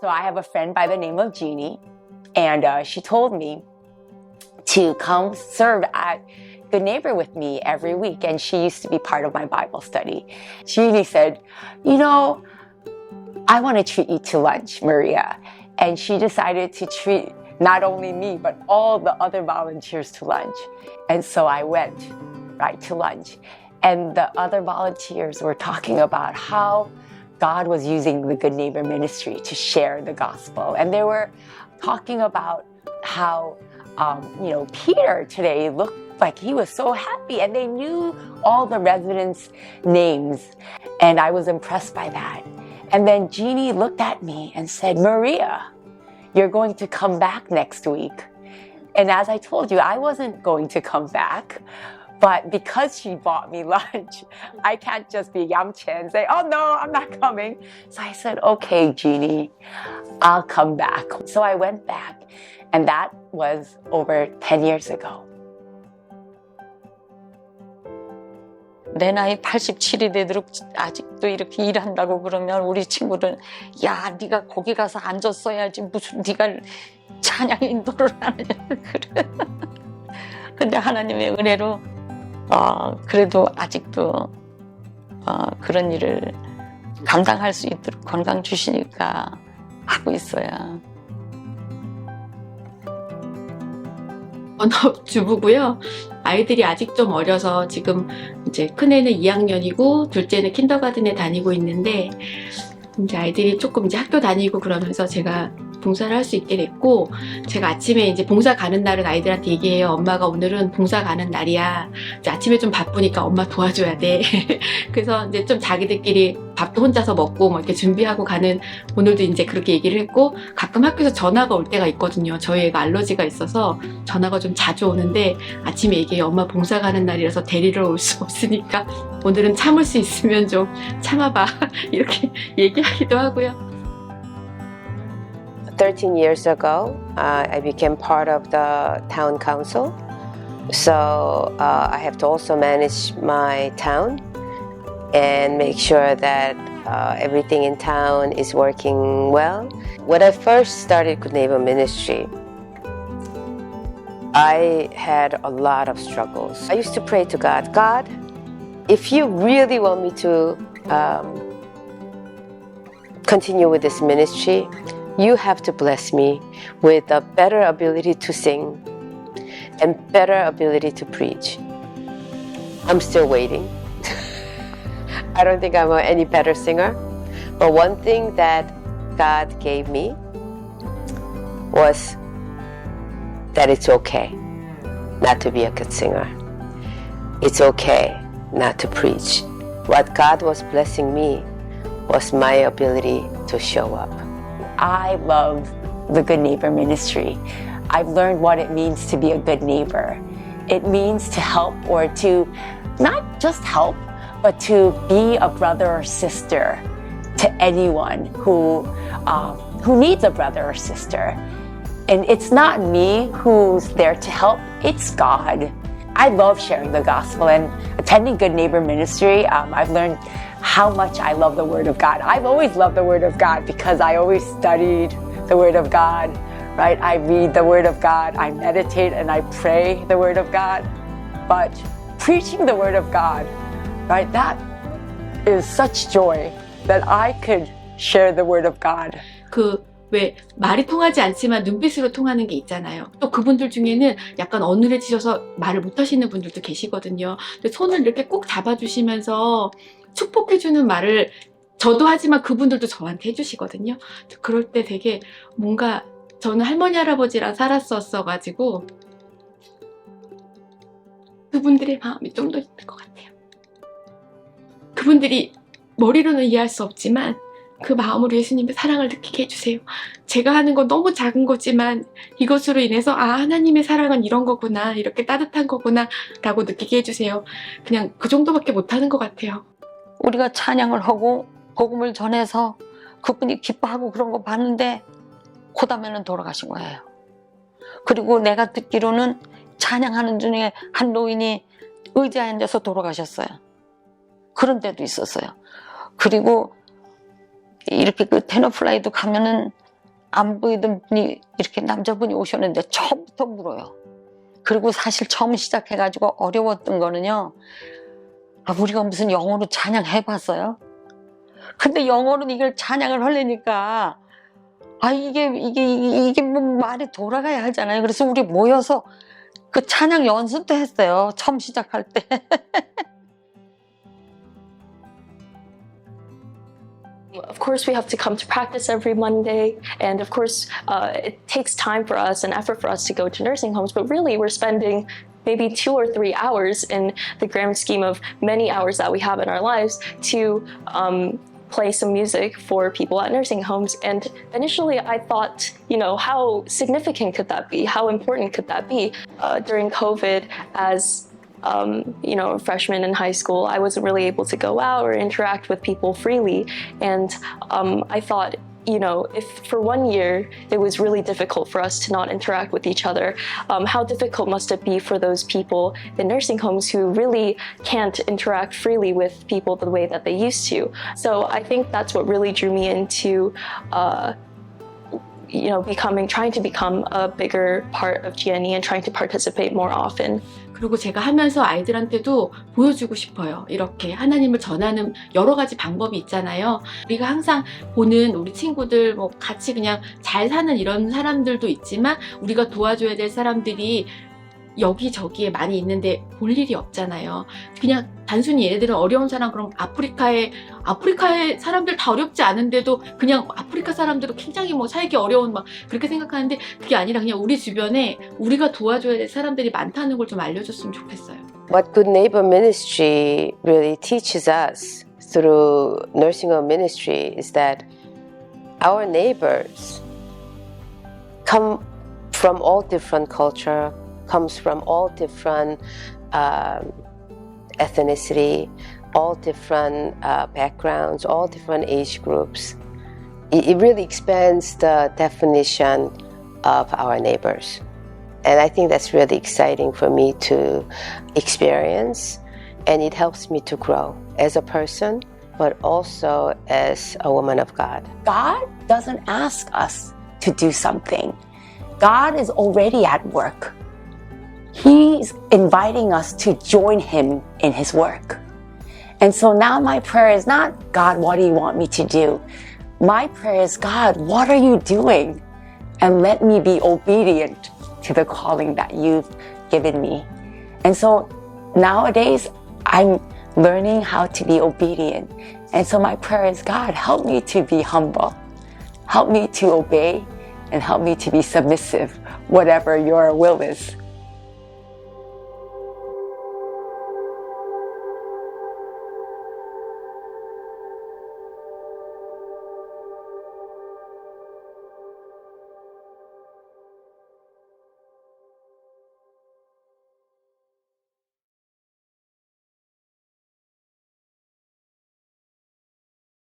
So I have a friend by the name of Jeannie, and she told me to come serve at Good Neighbor with me every week, and she used to be part of my Bible study. Jeannie said, you know, I want to treat you to lunch, Maria. And she decided to treat not only me, but all the other volunteers to lunch. And so I went right to lunch. And the other volunteers were talking about how God was using the Good Neighbor ministry to share the gospel. And they were talking about how, Peter today looked like he was so happy, and they knew all the residents' names. And I was impressed by that. And then Jeannie looked at me and said, Maria, you're going to come back next week. And as I told you, I wasn't going to come back. But because she bought me lunch, I can't just be yamcha and say, oh no, I'm not coming. So I said, okay, Jeannie, I'll come back. So I went back, and that was over 10 years ago. 내 나이 87이 되도록 아직도 이렇게 일한다고 그러면 우리 친구들, 야, 네가 거기 가서 앉았어야지 무슨 네가 찬양 인도를 하느냐 그래. 근데 하나님의 은혜로 그래도 아직도 그런 일을 감당할 수 있도록 건강 주시니까 하고 있어요. 전업주부고요. 아이들이 아직 좀 어려서 지금 이제 큰애는 2학년이고 둘째는 킨더가든에 다니고 있는데, 이제 아이들이 조금 이제 학교 다니고 그러면서 제가 봉사를 할 수 있게 됐고, 제가 아침에 이제 봉사 가는 날은 아이들한테 얘기해요. 엄마가 오늘은 봉사 가는 날이야. 이제 아침에 좀 바쁘니까 엄마 도와줘야 돼. 그래서 이제 좀 자기들끼리 밥도 혼자서 먹고 뭐 이렇게 준비하고 가는, 오늘도 이제 그렇게 얘기를 했고, 가끔 학교에서 전화가 올 때가 있거든요. 저희 애가 알러지가 있어서 전화가 좀 자주 오는데 아침에 얘기해요. 엄마 봉사 가는 날이라서 데리러 올 수 없으니까 오늘은 참을 수 있으면 좀 참아봐. 이렇게 얘기하기도 하고요. 13 years ago, I became part of the town council. So I have to also manage my town and make sure that everything in town is working well. When I first started Good Neighbor Ministry, I had a lot of struggles. I used to pray to God, God, if you really want me to continue with this ministry, you have to bless me with a better ability to sing and better ability to preach. I'm still waiting. I don't think I'm any better singer. But one thing that God gave me was that it's okay not to be a good singer. It's okay not to preach. What God was blessing me was my ability to show up. I love the Good Neighbor ministry. I've learned what it means to be a good neighbor. It means to help, or to not just help, but to be a brother or sister to anyone who needs a brother or sister. And it's not me who's there to help, it's God. I love sharing the gospel, and attending Good Neighbor ministry, I've learned how much I love the Word of God. I've always loved the Word of God because I always studied the Word of God, right? I read the Word of God, I meditate and I pray the Word of God. But preaching the Word of God, right, that is such joy that I could share the Word of God. 왜 말이 통하지 않지만 눈빛으로 통하는 게 있잖아요. 또 그분들 중에는 약간 어눌해지셔서 말을 못 하시는 분들도 계시거든요. 근데 손을 이렇게 꼭 잡아주시면서 축복해주는 말을 저도 하지만 그분들도 저한테 해주시거든요. 그럴 때 되게 뭔가, 저는 할머니 할아버지랑 살았었어가지고 그분들의 마음이 좀 더 있는 것 같아요. 그분들이 머리로는 이해할 수 없지만 그 마음으로 예수님의 사랑을 느끼게 해주세요. 제가 하는 건 너무 작은 거지만 이것으로 인해서 하나님의 사랑은 이런 거구나, 이렇게 따뜻한 거구나 라고 느끼게 해주세요. 그냥 그 정도밖에 못하는 것 같아요. 우리가 찬양을 하고 복음을 전해서 그분이 기뻐하고 그런 거 봤는데 그 다음에는 돌아가신 거예요. 그리고 내가 듣기로는 찬양하는 중에 한 노인이 의자에 앉아서 돌아가셨어요. 그런 데도 있었어요. 그리고 이렇게 그 테너플라이도 가면은 안 보이던 분이 이렇게 남자분이 오셨는데 처음부터 물어요. 그리고 사실 처음 시작해가지고 어려웠던 거는요. 우리가 무슨 영어로 찬양해봤어요? 근데 영어로는 이걸 찬양을 하려니까 이게 뭐 말이 돌아가야 하잖아요. 그래서 우리 모여서 그 찬양 연습도 했어요. 처음 시작할 때. Of course, we have to come to practice every Monday, and of course, it takes time for us and effort for us to go to nursing homes, but really we're spending maybe 2 or 3 hours in the grand scheme of many hours that we have in our lives to play some music for people at nursing homes. And initially I thought, how significant could that be? How important could that be? During COVID, as a freshman in high school, I wasn't really able to go out or interact with people freely. And I thought, if for 1 year it was really difficult for us to not interact with each other, how difficult must it be for those people in nursing homes who really can't interact freely with people the way that they used to? So I think that's what really drew me into trying to become a bigger part of GNE and trying to participate more often. 그리고 제가 하면서 아이들한테도 보여주고 싶어요. 이렇게 하나님을 전하는 여러 가지 방법이 있잖아요. 우리가 항상 보는 우리 친구들 뭐 같이 그냥 잘 사는 이런 사람들도 있지만 우리가 도와줘야 될 사람들이 여기저기에 많이 있는데 볼 일이 없잖아요. 그냥 단순히 얘네들은 어려운 사람, 그럼 아프리카의 사람들 다 어렵지 않은데도 그냥 아프리카 사람들은 굉장히 뭐 살기 어려운 막 그렇게 생각하는데 그게 아니라 그냥 우리 주변에 우리가 도와줘야 될 사람들이 많다는 걸 좀 알려줬으면 좋겠어요. What Good Neighbor Ministry really teaches us through nursing home ministry is that our neighbors come from all different culture, comes from all different ethnicity, all different backgrounds, all different age groups. It really expands the definition of our neighbors. And I think that's really exciting for me to experience, and it helps me to grow as a person, but also as a woman of God. God doesn't ask us to do something. God is already at work. He's inviting us to join him in his work. And so now my prayer is not, God, what do you want me to do? My prayer is, God, what are you doing? And let me be obedient to the calling that you've given me. And so nowadays, I'm learning how to be obedient. And so my prayer is, God, help me to be humble. Help me to obey and help me to be submissive, whatever your will is.